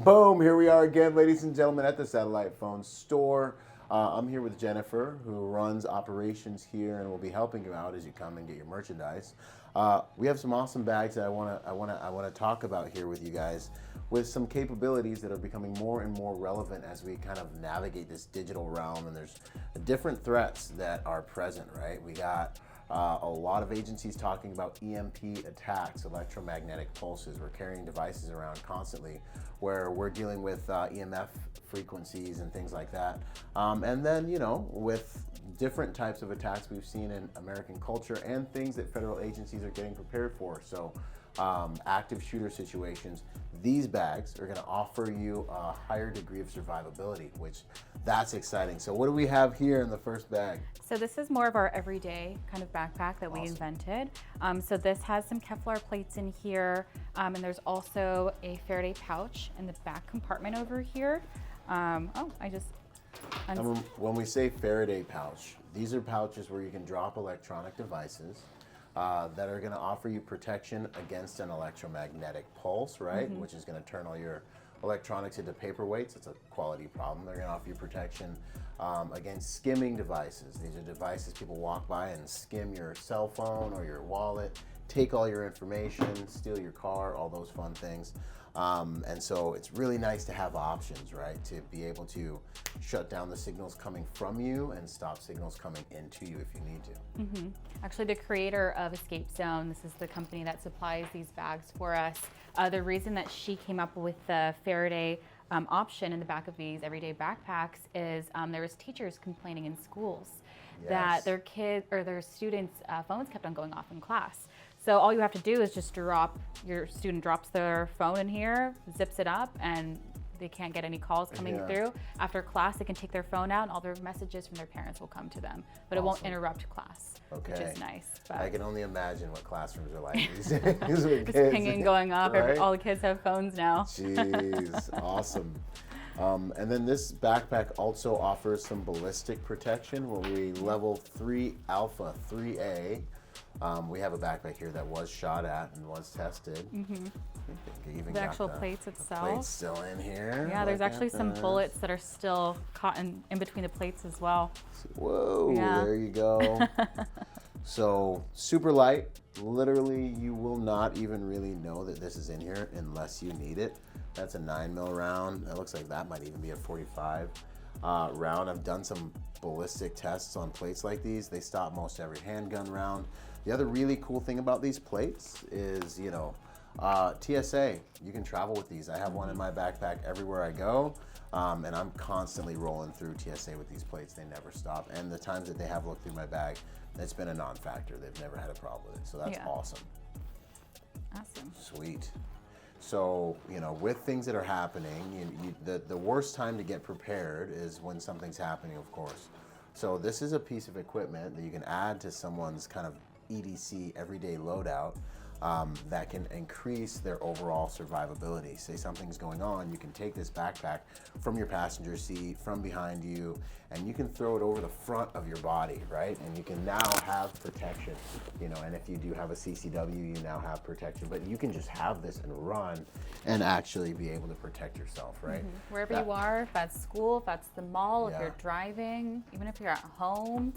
Boom, here we are again, ladies and gentlemen, at the Satellite Phone Store. I'm here with Jennifer, who runs operations here and will be helping you out as you come and get your merchandise. We have some awesome bags that I want to talk about here with you guys, with some capabilities that are becoming more and more relevant as we kind of navigate this digital realm, and there's different threats that are present, right? We got a lot of agencies talking about EMP attacks, electromagnetic pulses. We're carrying devices around constantly where we're dealing with EMF frequencies and things like that. And then, you know, with different types of attacks we've seen in American culture and things that federal agencies are getting prepared for. So active shooter situations, these bags are going to offer you a higher degree of survivability, which that's exciting. So what do we have here in the first bag? So this is more of our everyday kind of backpack that we invented. So this has some Kevlar plates in here, and there's also a Faraday pouch in the back compartment over here. When we say Faraday pouch, these are pouches where you can drop electronic devices that are going to offer you protection against an electromagnetic pulse, right? Which is going to turn all your electronics into paperweights. It's a quality problem. They're going to offer you protection against skimming devices. These are devices people walk by and skim your cell phone or your wallet, take all your information, steal your car, all those fun things. And so it's really nice to have options, right? To be able to shut down the signals coming from you and stop signals coming into you if you need to. Actually, the creator of Escape Zone, this is the company that supplies these bags for us. The reason that she came up with the Faraday option in the back of these everyday backpacks is there was teachers complaining in schools that their kids or their students' phones kept on going off in class. So all you have to do is just your student drops their phone in here, zips it up, and they can't get any calls coming through. After class, they can take their phone out and all their messages from their parents will come to them. But it won't interrupt class, which is nice. But I can only imagine what classrooms are like these days with it's kids. pinging going off. Right? All the kids have phones now. Jeez, awesome. And then this backpack also offers some ballistic protection where we level 3 alpha 3A. We have a backpack here that was shot at and was tested. The actual plates itself. The plate's still in here. Yeah, there's actually some bullets that are still caught in between the plates as well. Whoa, there you go. So super light. Literally, you will not even really know that this is in here unless you need it. That's a 9mm round. It looks like that might even be a 45 round. I've done some ballistic tests on plates like these. They stop most every handgun round. The other really cool thing about these plates is, you know, TSA, you can travel with these. I have one in my backpack everywhere I go, and I'm constantly rolling through TSA with these plates. They never stop. And the times that they have looked through my bag, it's been a non-factor. They've never had a problem with it. So that's awesome. Awesome. Sweet. So, you know, with things that are happening, the worst time to get prepared is when something's happening, of course. So this is a piece of equipment that you can add to someone's kind of EDC everyday loadout that can increase their overall survivability. Say something's going on, you can take this backpack from your passenger seat, from behind you, and you can throw it over the front of your body, right? And you can now have protection, you know, and if you do have a CCW, you now have protection, but you can just have this and run and actually be able to protect yourself, right? Wherever you are, if that's school, if that's the mall, if you're driving, even if you're at home,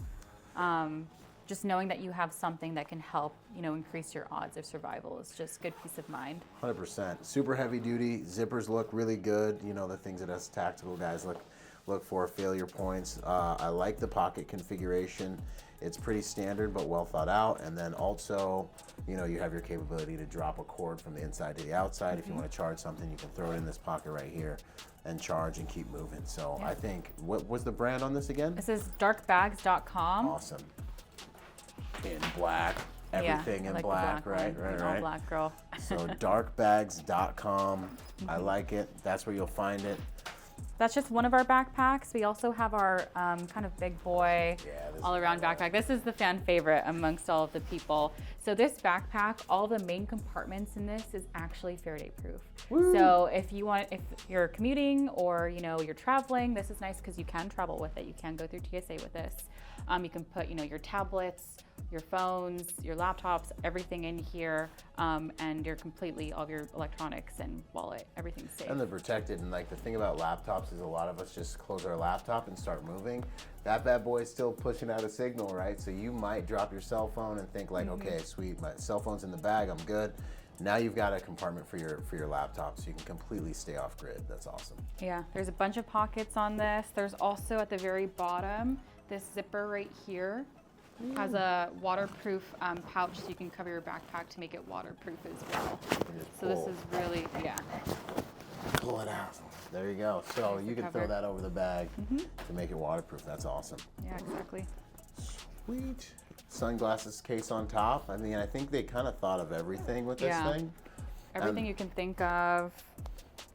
just knowing that you have something that can help, you know, increase your odds of survival is just good peace of mind. 100%. Super heavy duty. Zippers look really good. You know, the things that us tactical guys look for, failure points. I like the pocket configuration. It's pretty standard but well thought out. And then also, you know, you have your capability to drop a cord from the inside to the outside. If you want to charge something, you can throw it in this pocket right here and charge and keep moving. So I think, what was the brand on this again? This is DarkBags.com. Awesome. In black, everything in black, right? All black girl. So DarkBags.com. I like it. That's where you'll find it. That's just one of our backpacks. We also have our kind of big boy is All-around backpack. This is the fan favorite amongst all of the people. So this backpack, all the main compartments in this is actually Faraday proof. Woo. So if you're commuting or you're traveling, this is nice because you can travel with it. You can go through TSA with this. You can put your tablets, your phones, your laptops, everything in here, and you're completely all of your electronics and wallet, everything's safe. And they're protected. And like the thing about laptops is a lot of us just close our laptop and start moving. That bad boy is still pushing out a signal, right? So you might drop your cell phone and think like, okay, sweet, my cell phone's in the bag, I'm good. Now you've got a compartment for your laptop, so you can completely stay off grid. That's awesome. Yeah, there's a bunch of pockets on this. There's also at the very bottom, this zipper right here has a waterproof pouch, so you can cover your backpack to make it waterproof as well. So this is really, Pull it out. There you go. So There's you the can throw cover. that over the bag to make it waterproof. That's awesome. Yeah, exactly. Sweet. Sunglasses case on top. I mean, I think they kind of thought of everything with this thing. Everything you can think of,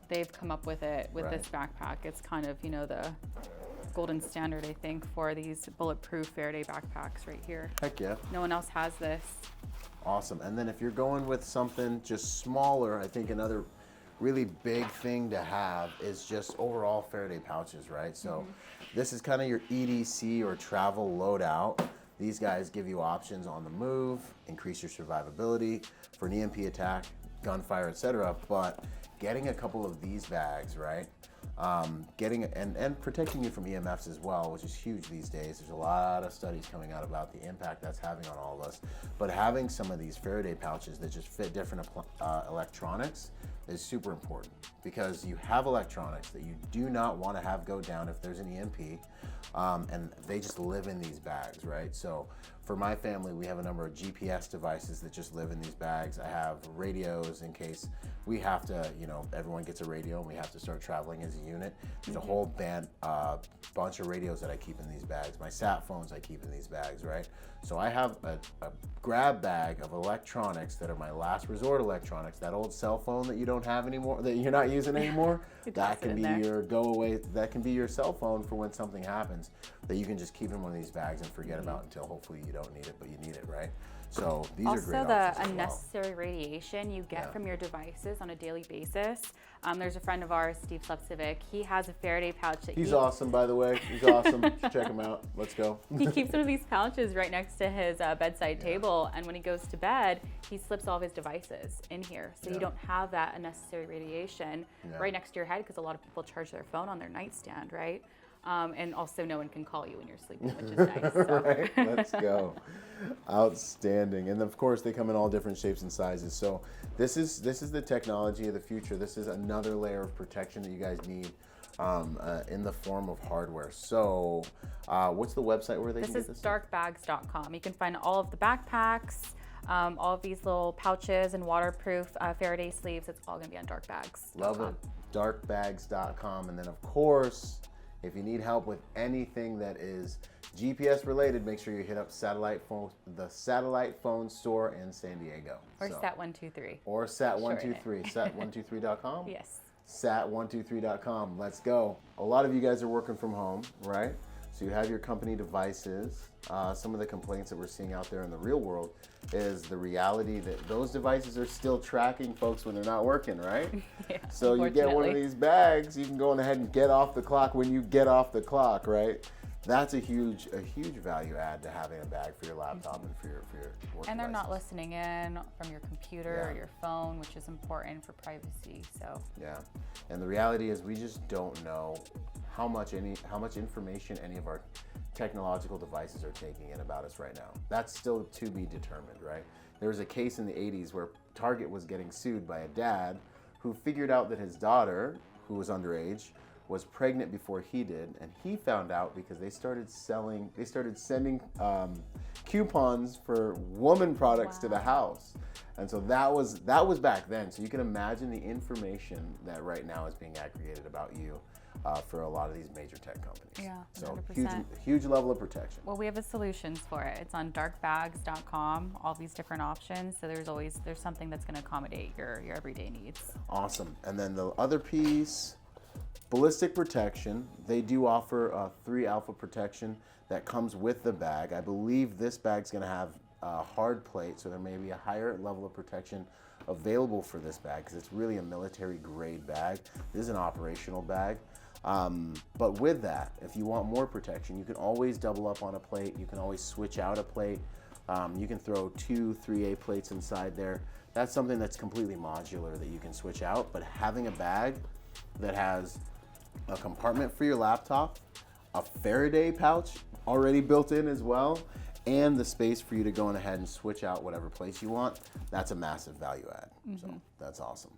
they've come up with it with Right. this backpack. It's kind of, the golden standard, I think, for these bulletproof Faraday backpacks right here. Heck yeah. No one else has this. Awesome. And then if you're going with something just smaller, I think another really big thing to have is just overall Faraday pouches, right? So this is kind of your EDC or travel loadout. These guys give you options on the move, increase your survivability for an EMP attack, gunfire, etc. But getting a couple of these bags, right? Getting and protecting you from EMFs as well, which is huge these days. There's a lot of studies coming out about the impact that's having on all of us. But having some of these Faraday pouches that just fit different electronics is super important, because you have electronics that you do not want to have go down if there's an EMP, and they just live in these bags, right? So for my family, we have a number of GPS devices that just live in these bags. I have radios in case we have to, everyone gets a radio and we have to start traveling as a unit. There's a whole bunch of radios that I keep in these bags. My sat phones I keep in these bags, right? So I have a grab bag of electronics that are my last resort electronics. That old cell phone that you don't have anymore, that you're not using anymore, that can be your go away, that can be your cell phone for when something happens, that you can just keep in one of these bags and forget about until hopefully you don't need it, but you need it, right? So these are great Also, the options as well. unnecessary radiation you get from your devices on a daily basis. There's a friend of ours, Steve Slepcevic. He has a Faraday pouch that He's awesome, by the way. He's awesome. Check him out. Let's go. He keeps one of these pouches right next to his bedside table, and when he goes to bed, he slips all of his devices in here, so you don't have that unnecessary radiation right next to your head, because a lot of people charge their phone on their nightstand, right? And also no one can call you when you're sleeping, which is nice. So. Right, let's go. Outstanding. And of course they come in all different shapes and sizes. So this is the technology of the future. This is another layer of protection that you guys need in the form of hardware. So what's the website where they can get this? This is DarkBags.com. You can find all of the backpacks, all of these little pouches and waterproof Faraday sleeves. It's all gonna be on DarkBags. Love it. DarkBags.com. And then of course, if you need help with anything that is GPS related, make sure you hit up the satellite phone store in San Diego. Or Sat123. Or Sat123. Sat123.com? Yes. Sat123.com. Let's go. A lot of you guys are working from home, right? So you have your company devices. Some of the complaints that we're seeing out there in the real world is the reality that those devices are still tracking folks when they're not working, right? Yeah, so you get one of these bags, you can go ahead and get off the clock when you get off the clock, right? That's a huge value add to having a bag for your laptop and for your work And they're not devices. listening in from your computer or your phone, which is important for privacy. So yeah, and the reality is we just don't know how much information any of our technological devices are taking in about us right now. That's still to be determined, right? There was a case in the 80s where Target was getting sued by a dad who figured out that his daughter, who was underage, was pregnant before he did, and he found out because they started sending coupons for woman products to the house. And so that was back then. So you can imagine the information that right now is being aggregated about you for a lot of these major tech companies. Yeah, 100%. So huge level of protection. Well, we have the solutions for it. It's on darkbags.com, all these different options. So there's something that's going to accommodate your everyday needs. Awesome. And then the other piece, Ballistic protection. They do offer 3 alpha protection that comes with the bag. I believe this bag's going to have a hard plate, so there may be a higher level of protection available for this bag because it's really a military grade bag. This is an operational bag. But with that, if you want more protection, you can always double up on a plate. You can always switch out a plate. You can throw 2 3A plates inside there. That's something that's completely modular that you can switch out. But having a bag that has a compartment for your laptop, a Faraday pouch already built in as well, and the space for you to go on ahead and switch out whatever place you want, that's a massive value add. So that's awesome.